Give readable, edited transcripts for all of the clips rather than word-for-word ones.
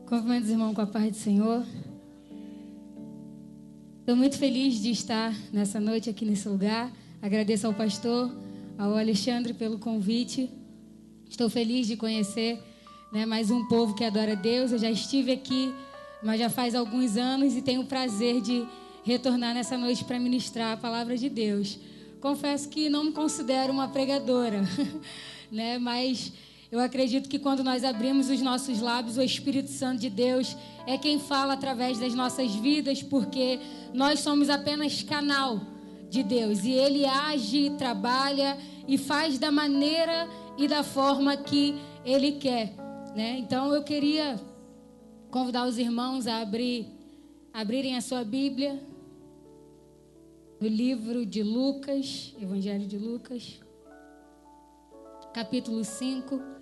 Cumprimento os irmãos com a paz do Senhor. Estou muito feliz de estar nessa noite aqui nesse lugar. Agradeço ao pastor, ao Alexandre pelo convite. Estou feliz de conhecer, mais um povo que adora a Deus. Eu já estive aqui, mas já faz alguns anos e tenho o prazer de retornar nessa noite para ministrar a palavra de Deus. Confesso que não me considero uma pregadora, mas eu acredito que quando nós abrimos os nossos lábios, o Espírito Santo de Deus é quem fala através das nossas vidas, porque nós somos apenas canal de Deus. E Ele age, trabalha e faz da maneira e da forma que Ele quer. Então eu queria convidar os irmãos a abrirem a sua Bíblia no livro de Lucas, Evangelho de Lucas, capítulo 5.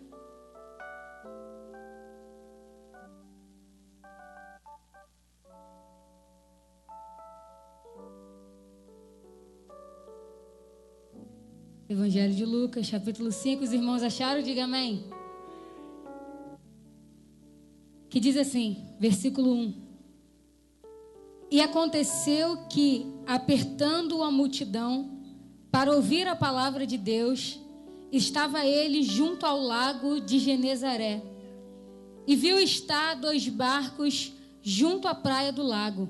Evangelho de Lucas, capítulo 5. Os irmãos acharam? Diga amém. Que diz assim, versículo 1. E aconteceu que, apertando a multidão para ouvir a palavra de Deus, estava ele junto ao lago de Genezaré. E viu estar 2 barcos junto à praia do lago.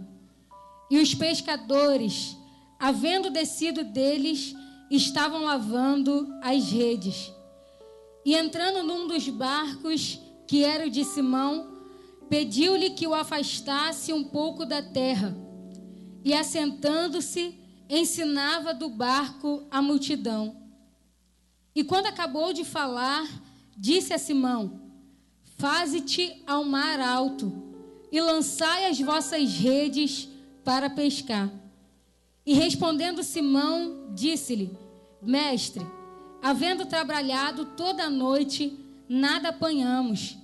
E os pescadores, havendo descido deles, estavam lavando as redes. E entrando num dos barcos, que era o de Simão, pediu-lhe que o afastasse um pouco da terra. E assentando-se, ensinava do barco a multidão. E quando acabou de falar, disse a Simão: faze-te ao mar alto e lançai as vossas redes para pescar. E respondendo Simão, disse-lhe: Mestre, havendo trabalhado toda a noite, nada apanhamos,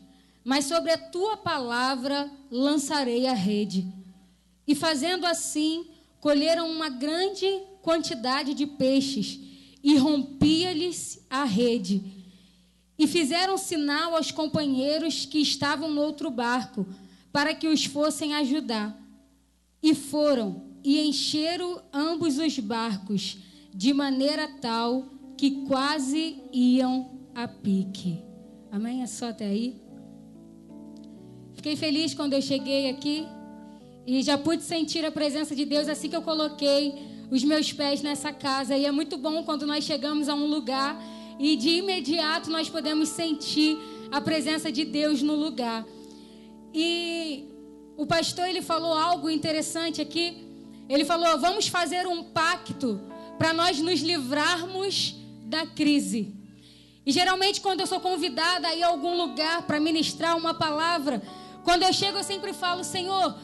mas sobre a tua palavra lançarei a rede. E fazendo assim, colheram uma grande quantidade de peixes, e rompia-lhes a rede. E fizeram sinal aos companheiros que estavam no outro barco, para que os fossem ajudar. E foram e encheram ambos os barcos, de maneira tal que quase iam a pique. Amém? É só até aí. Fiquei feliz quando eu cheguei aqui e já pude sentir a presença de Deus assim que eu coloquei os meus pés nessa casa. E é muito bom quando nós chegamos a um lugar e de imediato nós podemos sentir a presença de Deus no lugar. E o pastor, ele falou algo interessante aqui. Ele falou: vamos fazer um pacto para nós nos livrarmos da crise. E geralmente quando eu sou convidada a ir a algum lugar para ministrar uma palavra, quando eu chego eu sempre falo: Senhor,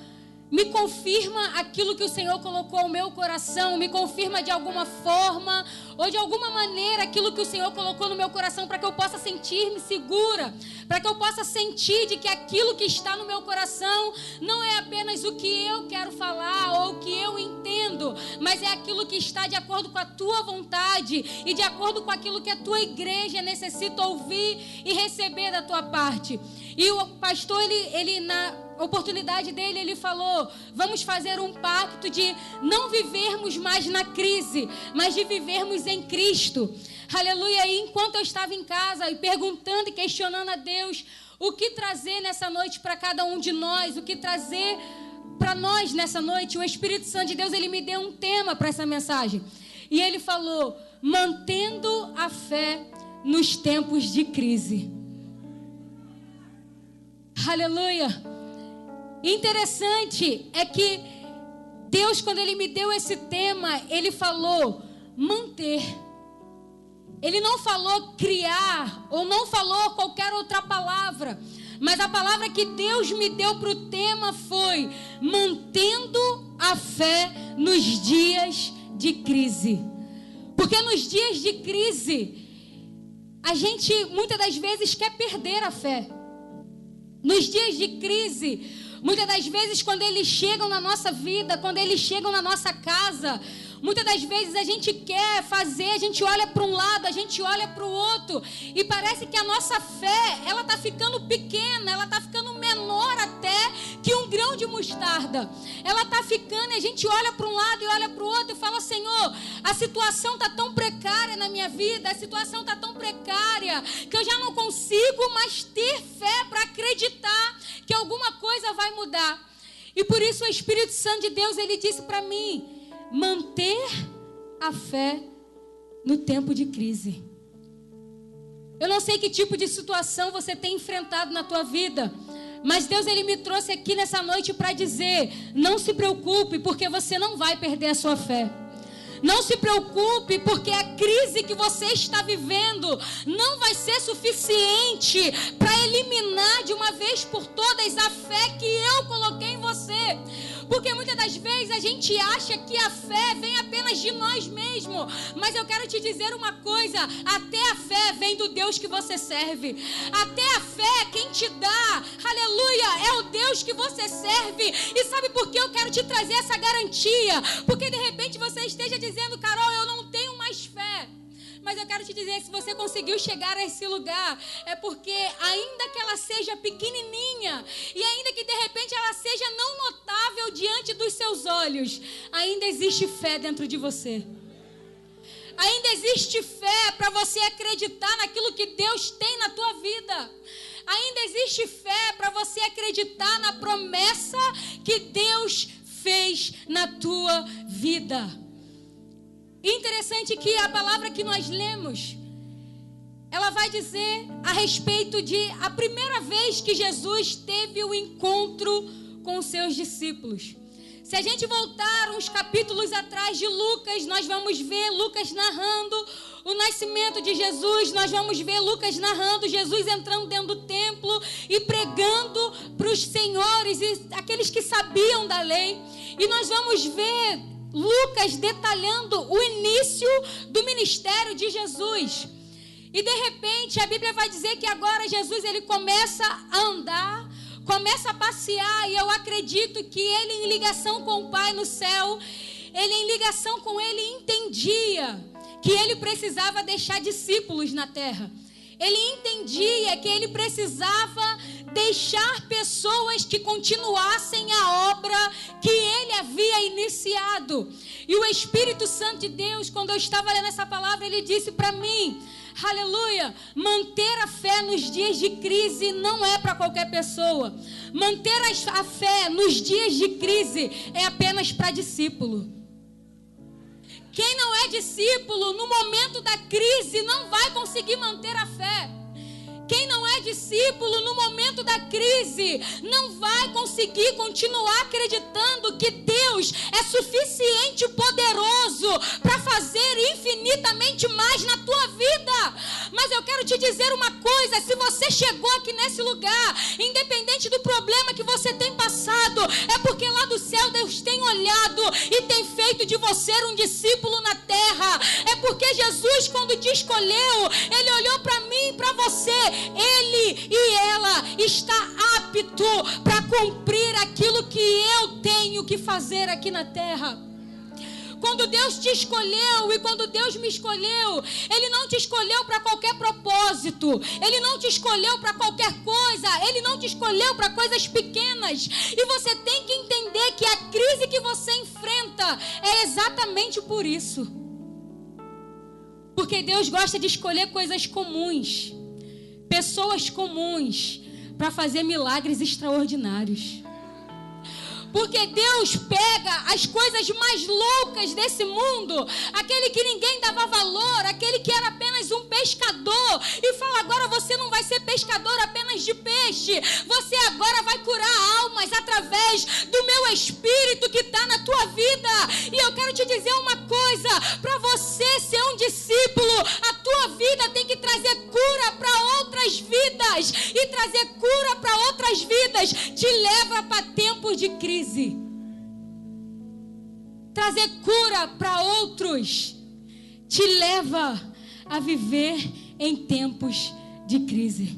me confirma aquilo que o Senhor colocou no meu coração, me confirma de alguma forma ou de alguma maneira aquilo que o Senhor colocou no meu coração, para que eu possa sentir-me segura, para que eu possa sentir de que aquilo que está no meu coração não é apenas o que eu quero falar ou o que eu entendo, mas é aquilo que está de acordo com a tua vontade e de acordo com aquilo que a tua igreja necessita ouvir e receber da tua parte. E o pastor, ele na oportunidade dele, ele falou: vamos fazer um pacto de não vivermos mais na crise, mas de vivermos em Cristo. Aleluia. E enquanto eu estava em casa e perguntando e questionando a Deus o que trazer nessa noite para cada um de nós, o que trazer para nós nessa noite, o Espírito Santo de Deus, ele me deu um tema para essa mensagem. E ele falou: mantendo a fé nos tempos de crise. Aleluia. Interessante é que Deus, quando Ele me deu esse tema, Ele falou manter. Ele não falou criar ou não falou qualquer outra palavra, mas a palavra que Deus me deu para o tema foi mantendo a fé nos dias de crise. Porque nos dias de crise, a gente muitas das vezes quer perder a fé. Nos dias de crise, muitas das vezes quando eles chegam na nossa vida, quando eles chegam na nossa casa, muitas das vezes a gente quer fazer, a gente olha para um lado, a gente olha para o outro e parece que a nossa fé, ela está ficando pequena, ela está ficando menor menor até que um grão de mostarda. Ela está ficando, e a gente olha para um lado e olha para o outro e fala: Senhor, a situação está tão precária na minha vida, a situação está tão precária, que eu já não consigo mais ter fé para acreditar que alguma coisa vai mudar. E por isso o Espírito Santo de Deus, ele disse para mim: manter a fé no tempo de crise. Eu não sei que tipo de situação você tem enfrentado na tua vida, mas Deus, ele me trouxe aqui nessa noite para dizer: não se preocupe, porque você não vai perder a sua fé. Não se preocupe, porque a crise que você está vivendo não vai ser suficiente para eliminar de uma vez por todas a fé que eu coloquei em você. Porque muitas das vezes a gente acha que a fé vem apenas de nós mesmos. Mas eu quero te dizer uma coisa: até a fé vem do Deus que você serve. Até a fé, quem te dá, aleluia, é o Deus que você serve. E sabe por que eu quero te trazer essa garantia? Porque de repente você esteja dizendo: Carol, eu não tenho mais fé. Mas eu quero te dizer, se você conseguiu chegar a esse lugar, é porque ainda que ela seja pequenininha, e ainda que de repente ela seja não notável diante dos seus olhos, ainda existe fé dentro de você. Ainda existe fé para você acreditar naquilo que Deus tem na tua vida. Ainda existe fé para você acreditar na promessa que Deus fez na tua vida. Interessante que a palavra que nós lemos, ela vai dizer a respeito de a primeira vez que Jesus teve o encontro com os seus discípulos. Se a gente voltar uns capítulos atrás de Lucas, nós vamos ver Lucas narrando o nascimento de Jesus. Nós vamos ver Lucas narrando Jesus entrando dentro do templo e pregando para os senhores e aqueles que sabiam da lei. E nós vamos ver Lucas detalhando o início do ministério de Jesus. E de repente a Bíblia vai dizer que agora Jesus, ele começa a andar, começa a passear, e eu acredito que ele, em ligação com o Pai no céu, ele em ligação com ele entendia que ele precisava deixar discípulos na terra. Ele entendia que ele precisava deixar pessoas que continuassem a obra que ele havia iniciado. E o Espírito Santo de Deus, quando eu estava lendo essa palavra, ele disse para mim: aleluia, manter a fé nos dias de crise não é para qualquer pessoa. Manter a fé nos dias de crise é apenas para discípulo. Quem não é discípulo no momento da crise não vai conseguir manter a fé. Quem não é discípulo no momento da crise não vai conseguir continuar acreditando que Deus é suficiente e poderoso para fazer infinitamente mais na tua vida. Mas eu quero te dizer uma coisa: se você chegou aqui nesse lugar, independente do problema que você tem passado, é porque lá do céu Deus tem olhado e tem feito de você um discípulo na terra. É porque Jesus, quando te escolheu, ele olhou para mim e para você. Ele e ela está apto para cumprir aquilo que eu tenho que fazer aqui na terra. Quando Deus te escolheu e quando Deus me escolheu, Ele não te escolheu para qualquer propósito. Ele não te escolheu para qualquer coisa. Ele não te escolheu para coisas pequenas. E você tem que entender que a crise que você enfrenta é exatamente por isso. Porque Deus gosta de escolher coisas comuns, pessoas comuns, para fazer milagres extraordinários. Porque Deus pega as coisas mais loucas desse mundo, aquele que ninguém dava valor, aquele que era apenas um pescador, e fala: agora você não vai ser pescador apenas de peixe, você agora vai curar almas através do meu Espírito que está na tua vida. E eu quero te dizer uma coisa: para você ser um discípulo, a tua vida tem que trazer cura para outras vidas, e trazer cura para outras vidas te leva para tempos de crise. Trazer cura para outros te leva a viver em tempos de crise.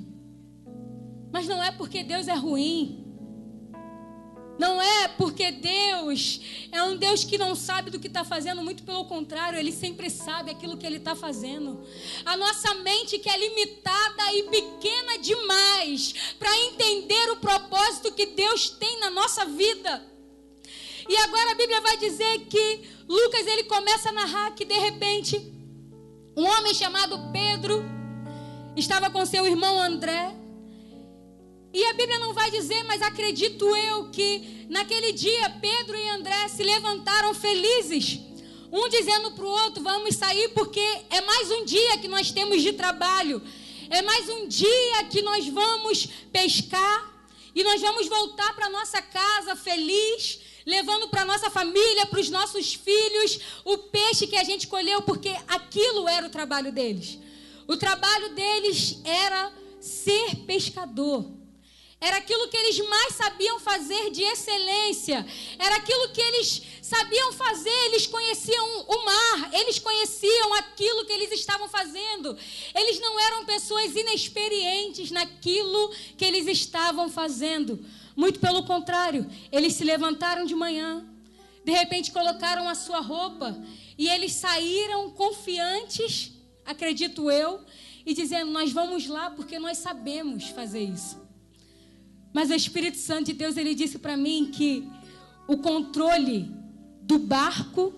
Mas não é porque Deus é ruim, Não é porque Deus é um Deus que não sabe do que está fazendo, muito pelo contrário, Ele sempre sabe aquilo que Ele está fazendo. A nossa mente que é limitada e pequena demais para entender o propósito que Deus tem na nossa vida. E agora a Bíblia vai dizer que Lucas ele começa a narrar que de repente um homem chamado Pedro estava com seu irmão André. E a Bíblia não vai dizer, mas acredito eu que naquele dia Pedro e André se levantaram felizes. Um dizendo para o outro, vamos sair porque é mais um dia que nós temos de trabalho. É mais um dia que nós vamos pescar. E nós vamos voltar para nossa casa feliz, levando para nossa família, para os nossos filhos, o peixe que a gente colheu, porque aquilo era o trabalho deles. O trabalho deles era ser pescador. Era aquilo que eles mais sabiam fazer de excelência. Era aquilo que eles sabiam fazer. Eles conheciam o mar. Eles conheciam aquilo que eles estavam fazendo. Eles não eram pessoas inexperientes naquilo que eles estavam fazendo. Muito pelo contrário. Eles se levantaram de manhã. De repente colocaram a sua roupa. E eles saíram confiantes, acredito eu, e dizendo, nós vamos lá porque nós sabemos fazer isso. Mas o Espírito Santo de Deus, ele disse para mim que o controle do barco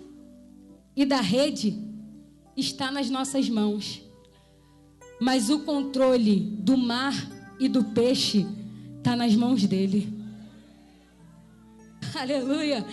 e da rede está nas nossas mãos. Mas o controle do mar e do peixe está nas mãos dele. Aleluia.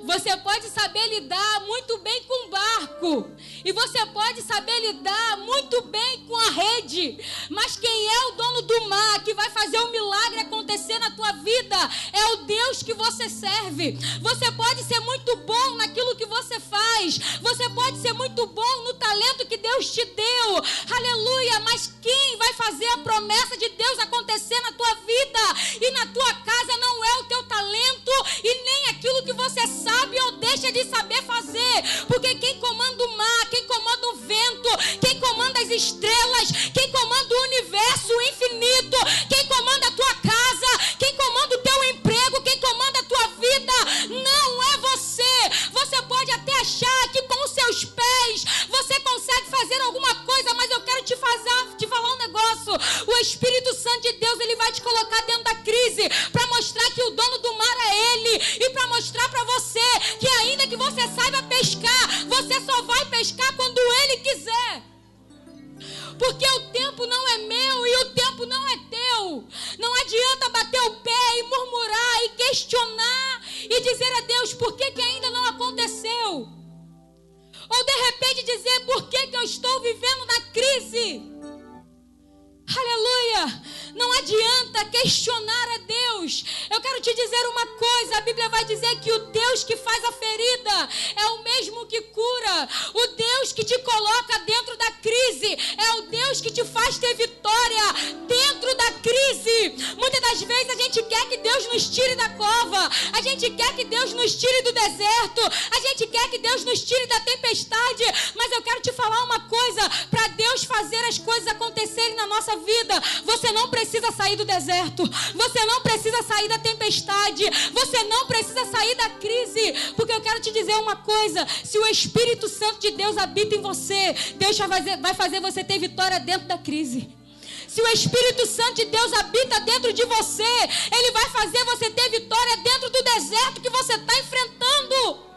Você pode saber lidar muito bem com o barco. E você pode saber lidar muito bem com a rede. Mas quem é o dono do mar, que vai fazer um milagre acontecer na tua vida, é o Deus que você serve. Você pode ser muito bom naquilo que você faz. Você pode ser muito bom no talento que Deus te deu. Aleluia. Mas quem vai fazer a promessa de Deus acontecer na tua vida e na tua casa não é o teu talento e nem aquilo que você sabe ou deixa de saber fazer, porque quem comanda o mar, quem comanda o vento, quem comanda as estrelas, quem comanda o universo o infinito, quem comanda a tua casa, quem comanda o teu emprego, quem comanda a tua vida, não é você. Você pode até achar que com os seus pés você consegue fazer alguma coisa, mas eu quero te falar um negócio. O Espírito Santo de Deus, ele vai te colocar dentro da crise para mostrar que o dono do mar é ele, e para mostrar para você que ainda que você saiba pescar, você só vai pescar quando ele quiser. Porque o tempo não é meu e o tempo não é teu. Não adianta bater o pé e murmurar e questionar e dizer a Deus por que ainda não aconteceu. Ou de repente dizer por que eu estou vivendo na crise. Aleluia. Não adianta questionar a Deus. Eu quero te dizer uma coisa. A Bíblia vai dizer que o Deus que faz a ferida é o mesmo que cura. O Deus que te coloca dentro da crise é o Deus que te faz ter vitória dentro da crise. Muitas das vezes a gente quer que Deus nos tire da cova. A gente quer que Deus nos tire do deserto. A gente quer que Deus nos tire da tempestade. Mas eu quero te falar uma coisa. Para Deus fazer as coisas acontecerem na nossa vida, você não precisa sair do deserto, você não precisa sair da tempestade, você não precisa sair da crise, porque eu quero te dizer uma coisa: se o Espírito Santo de Deus habita em você, Deus vai fazer você ter vitória dentro da crise. Se o Espírito Santo de Deus habita dentro de você, ele vai fazer você ter vitória dentro do deserto que você está enfrentando.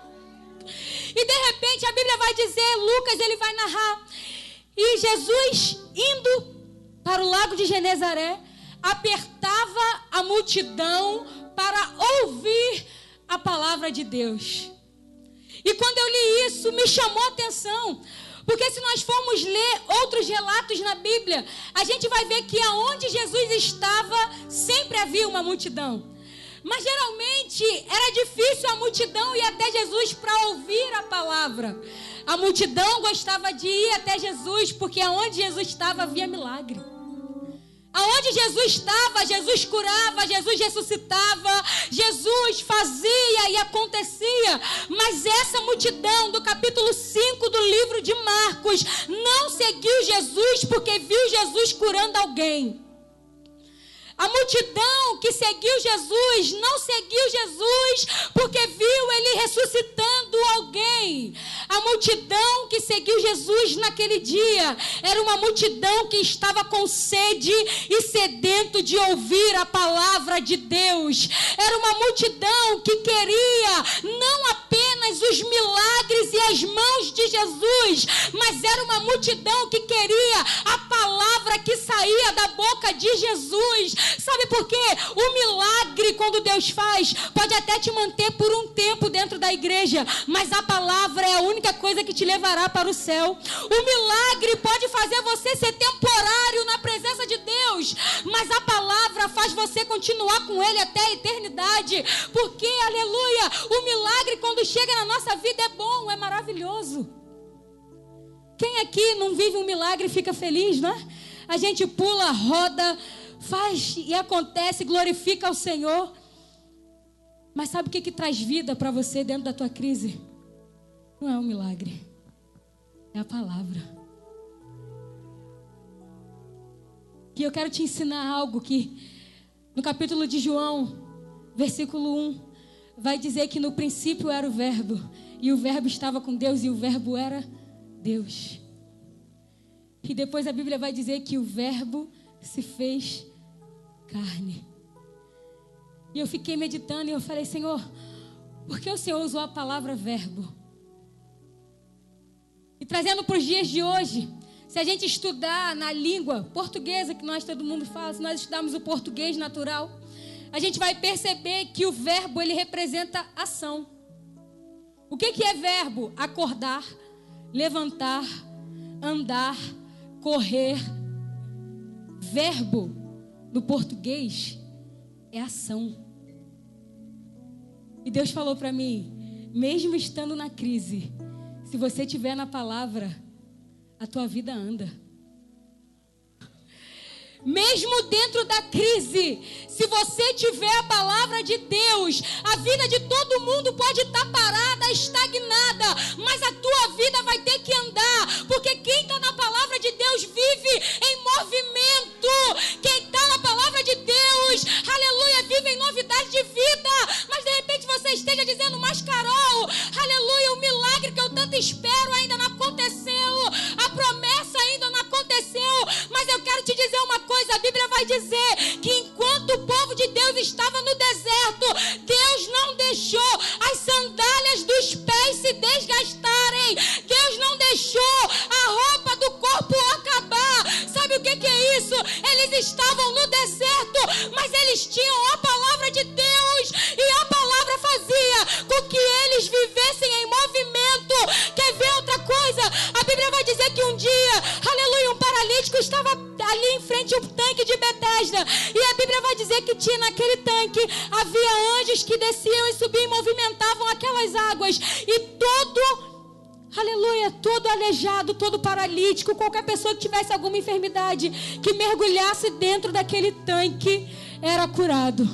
E de repente a Bíblia vai dizer, Lucas ele vai narrar, e Jesus indo para o lago de Genezaré, apertava a multidão para ouvir a palavra de Deus. E quando eu li isso, me chamou a atenção, porque se nós formos ler outros relatos na Bíblia, a gente vai ver que aonde Jesus estava, sempre havia uma multidão. Mas geralmente era difícil a multidão ir até Jesus para ouvir a palavra. A multidão gostava de ir até Jesus, porque aonde Jesus estava havia milagre. Aonde Jesus estava, Jesus curava, Jesus ressuscitava, Jesus fazia e acontecia. Mas essa multidão do capítulo 5 do livro de Marcos não seguiu Jesus porque viu Jesus curando alguém. A multidão que seguiu Jesus não seguiu Jesus porque viu ele ressuscitando alguém. A multidão que seguiu Jesus naquele dia era uma multidão que estava com sede e sedento de ouvir a palavra de Deus. Era uma multidão que queria não apenas os milagres e as mãos de Jesus, mas era uma multidão que queria a palavra que saía da boca de Jesus. Sabe por quê? O milagre, quando Deus faz, pode até te manter por um tempo dentro da igreja, mas a palavra é a única coisa que te levará para o céu. O milagre pode fazer você ser temporário na presença de Deus, mas a palavra faz você continuar com Ele até a eternidade. Porque, aleluia, o milagre quando chega na nossa vida é bom, é maravilhoso. Quem aqui não vive um milagre e fica feliz, né? A gente pula, roda, faz e acontece, glorifica ao Senhor. Mas sabe o que traz vida para você dentro da tua crise? Não é um milagre, é a palavra. E eu quero te ensinar algo que no capítulo de João, versículo 1, vai dizer que no princípio era o verbo, e o verbo estava com Deus, e o verbo era Deus. E depois a Bíblia vai dizer que o verbo se fez carne. E eu fiquei meditando e eu falei, Senhor, por que o Senhor usou a palavra verbo? E trazendo para os dias de hoje, se a gente estudar na língua portuguesa, que todo mundo fala, se nós estudarmos o português natural, a gente vai perceber que o verbo, ele representa ação. O que é verbo? Acordar, levantar, andar, correr. Verbo, no português, é ação. E Deus falou para mim, mesmo estando na crise, se você estiver na palavra, a tua vida anda. Mesmo dentro da crise, se você tiver a palavra de Deus, a vida de todo mundo pode estar parada, estagnada, mas a tua vida vai ter que andar, porque quem está na palavra de Deus vive em movimento. Quem está na palavra de Deus, aleluia, vive em novidade de vida. Mas de repente você esteja dizendo, mas Carol, aleluia, o milagre que eu tanto espero ainda não aconteceu, a promessa ainda não aconteceu. Mas eu quero te dizer uma coisa, a Bíblia vai dizer que enquanto o povo de Deus estava no deserto, Deus não deixou as sandálias dos pés se desgastarem. Deus não deixou a roupa do corpo acabar. Sabe o que é isso? Eles estavam no deserto, mas eles tinham a palavra de Deus, e a palavra fazia com que eles vivessem em movimento. Quer ver outra coisa? A Bíblia vai dizer que um dia, aleluia, um paralítico estava ali em frente ao tanque de Betesda, e a Bíblia vai dizer que tinha naquele tanque, havia anjos que desciam e subiam e movimentavam aquelas águas, e todo aleijado, todo paralítico, qualquer pessoa que tivesse alguma enfermidade, que mergulhasse dentro daquele tanque, era curado.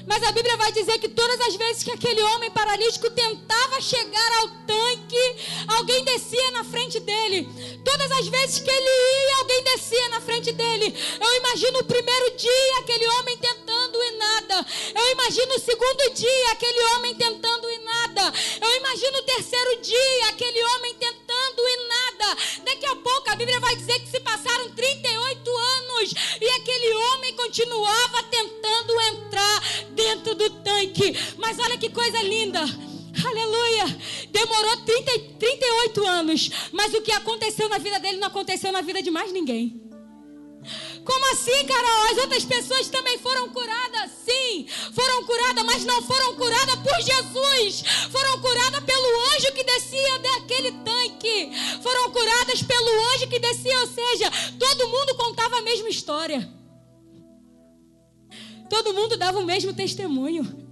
Mas a Bíblia vai dizer que todas as vezes que aquele homem paralítico tentava chegar ao tanque, alguém descia na frente dele. Todas as vezes que ele ia, alguém descia na frente dele. Eu imagino o primeiro dia, aquele homem tentando e nada. Eu imagino o segundo dia, aquele homem tentando e nada. Eu imagino o terceiro dia, aquele homem tentando e nada. Daqui a pouco a Bíblia vai dizer que se passaram 38 anos e aquele homem continuava tentando entrar dentro do tanque. Mas olha que coisa linda, aleluia, demorou 38 anos, mas o que aconteceu na vida dele não aconteceu na vida de mais ninguém. Como assim, Carol? As outras pessoas também foram curadas? Sim, foram curadas, mas não foram curadas por Jesus. Foram curadas pelo anjo que descia daquele tanque. Foram curadas pelo anjo que descia, ou seja, todo mundo contava a mesma história. Todo mundo dava o mesmo testemunho.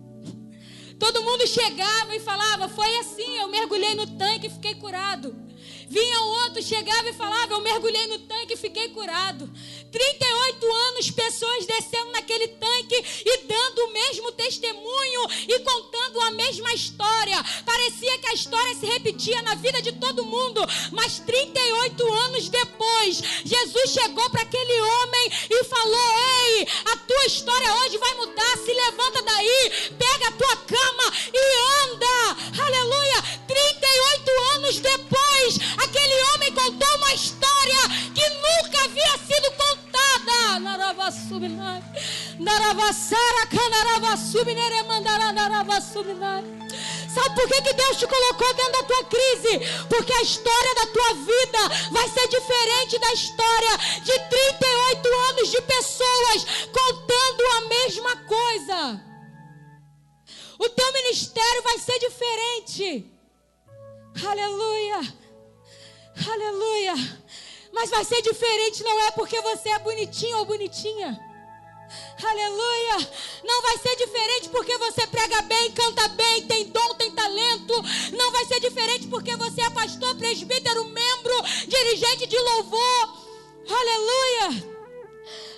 Todo mundo chegava e falava, foi assim, eu mergulhei no tanque e fiquei curado. Vinha outro, chegava e falava: eu mergulhei no tanque e fiquei curado. 38 anos, pessoas descendo naquele tanque e dando o mesmo testemunho e contando a mesma história. Parecia que a história se repetia na vida de todo mundo, mas 38 anos depois, Jesus chegou para aquele homem e falou: ei, a tua história hoje vai mudar, se levanta daí, pega a tua cama e anda. Aleluia. 38 anos depois, aquele homem contou uma história que nunca havia sido contada. Sabe por que Deus te colocou dentro da tua crise? Porque a história da tua vida vai ser diferente da história de 38 anos de pessoas contando a mesma coisa. O teu ministério vai ser diferente. Aleluia. Aleluia. Mas vai ser diferente, não é porque você é bonitinho ou bonitinha. Aleluia. Não vai ser diferente porque você prega bem, canta bem, tem dom, tem talento. Não vai ser diferente porque você é pastor, presbítero, membro, dirigente de louvor. Aleluia.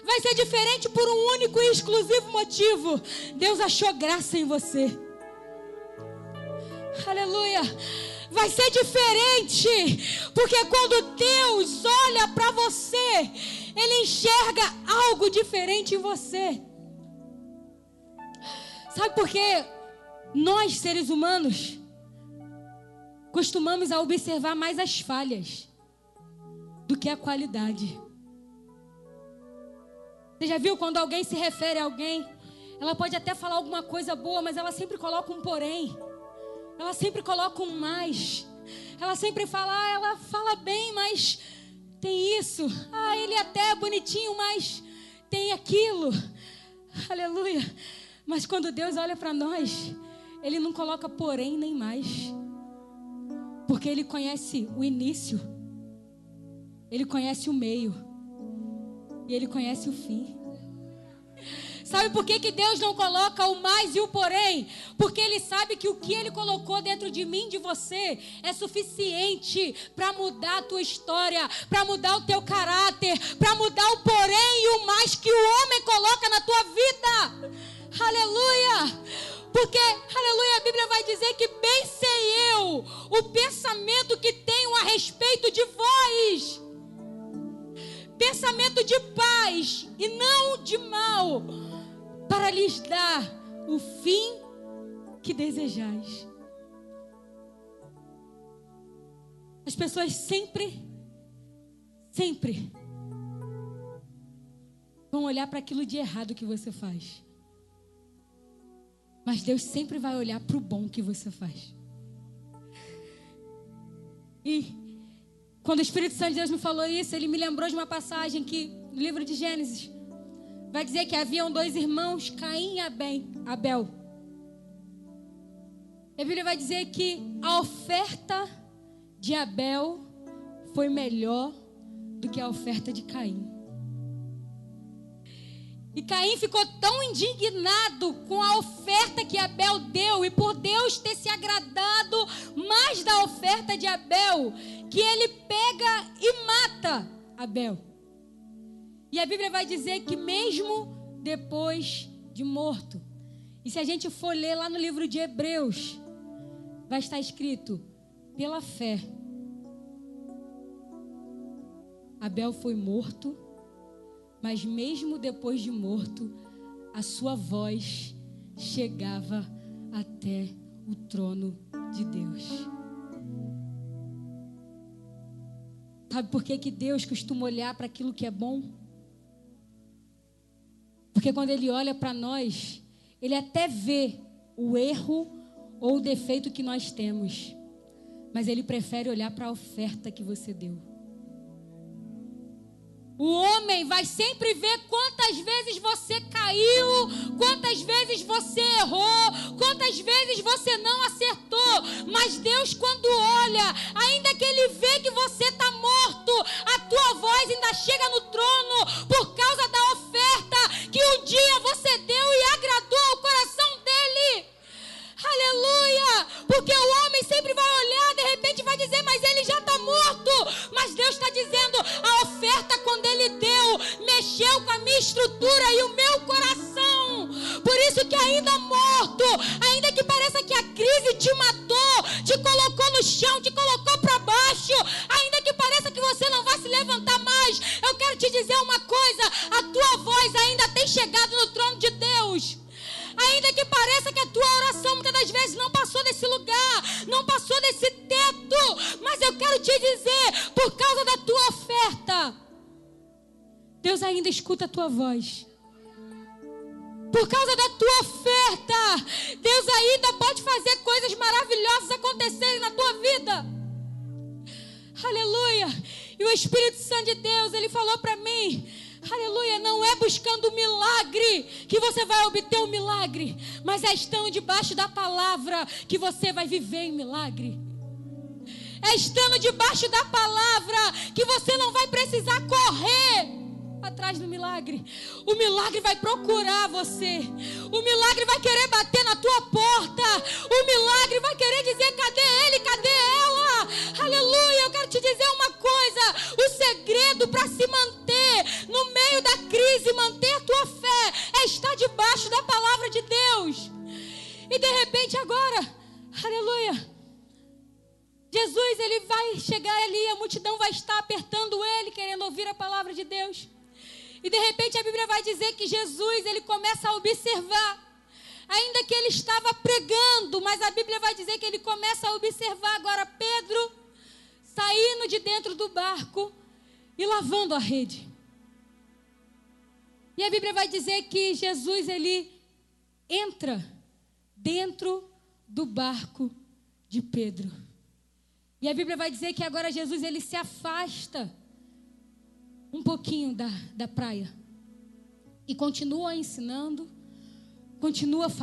Vai ser diferente por um único e exclusivo motivo: Deus achou graça em você. Aleluia. Vai ser diferente porque quando Deus olha para você, Ele enxerga algo diferente em você. Sabe por quê? Nós, seres humanos, costumamos a observar mais as falhas do que a qualidade. Você já viu quando alguém se refere a alguém? Ela pode até falar alguma coisa boa, mas ela sempre coloca um porém. Ela sempre coloca um mais. Ela sempre fala: ela fala bem, mas tem isso. Ele até é bonitinho, mas tem aquilo. Aleluia. Mas quando Deus olha para nós, Ele não coloca porém nem mais. Porque Ele conhece o início, Ele conhece o meio e Ele conhece o fim. Sabe por que Deus não coloca o mais e o porém? Porque Ele sabe que o que Ele colocou dentro de mim, de você, é suficiente para mudar a tua história, para mudar o teu caráter, para mudar o porém e o mais que o homem coloca na tua vida. Aleluia! Porque, aleluia, a Bíblia vai dizer que bem sei eu o pensamento que tenho a respeito de vós. Pensamento de paz e não de mal, para lhes dar o fim que desejais. As pessoas sempre vão olhar para aquilo de errado que você faz. Mas Deus sempre vai olhar para o bom que você faz. E quando o Espírito Santo de Deus me falou isso, Ele me lembrou de uma passagem que, no livro de Gênesis, vai dizer que haviam 2 irmãos, Caim e Abel. A Bíblia vai dizer que a oferta de Abel foi melhor do que a oferta de Caim. E Caim ficou tão indignado com a oferta que Abel deu, e por Deus ter se agradado mais da oferta de Abel, que ele pega e mata Abel. E a Bíblia vai dizer que mesmo depois de morto, e se a gente for ler lá no livro de Hebreus, vai estar escrito: pela fé, Abel foi morto, mas mesmo depois de morto, a sua voz chegava até o trono de Deus. Sabe por que Deus costuma olhar para aquilo que é bom? Porque quando Ele olha para nós, Ele até vê o erro ou o defeito que nós temos, mas Ele prefere olhar para a oferta que você deu. O homem vai sempre ver quantas vezes você caiu, quantas vezes você errou, quantas vezes você não acertou. Mas Deus, quando olha, ainda que Ele vê que você está morto, a tua voz ainda chega no trono por causa da oferta que um dia você deu e agradou ao coração dEle. Aleluia! Porque o homem sempre vai olhar, de repente vai dizer: mas ele já está morto. por causa da tua oferta, Deus ainda escuta a tua voz. Por causa da tua oferta, Deus ainda pode fazer coisas maravilhosas acontecerem na tua vida. Aleluia. E o Espírito Santo de Deus, ele falou para mim, aleluia, não é buscando o milagre que você vai obter o milagre, mas é estando debaixo da palavra que você vai viver em milagre. É estando debaixo da palavra que você não vai precisar correr atrás do milagre. O milagre vai procurar você. O milagre vai querer bater na tua porta. O milagre vai querer dizer: cadê ele? Cadê ela? Aleluia. Eu quero te dizer uma coisa: o segredo para se manter no meio da crise, manter a tua fé, é estar debaixo da palavra de Deus. E de repente agora, aleluia, Jesus, ele vai chegar ali, a multidão vai estar apertando ele, querendo ouvir a palavra de Deus. E de repente a Bíblia vai dizer que Jesus, ele começa a observar, ainda que ele estava pregando, mas a Bíblia vai dizer que ele começa a observar agora Pedro saindo de dentro do barco e lavando a rede. E a Bíblia vai dizer que Jesus, ele entra dentro do barco de Pedro. E a Bíblia vai dizer que agora Jesus, ele se afasta um pouquinho da praia e continua ensinando, continua falando.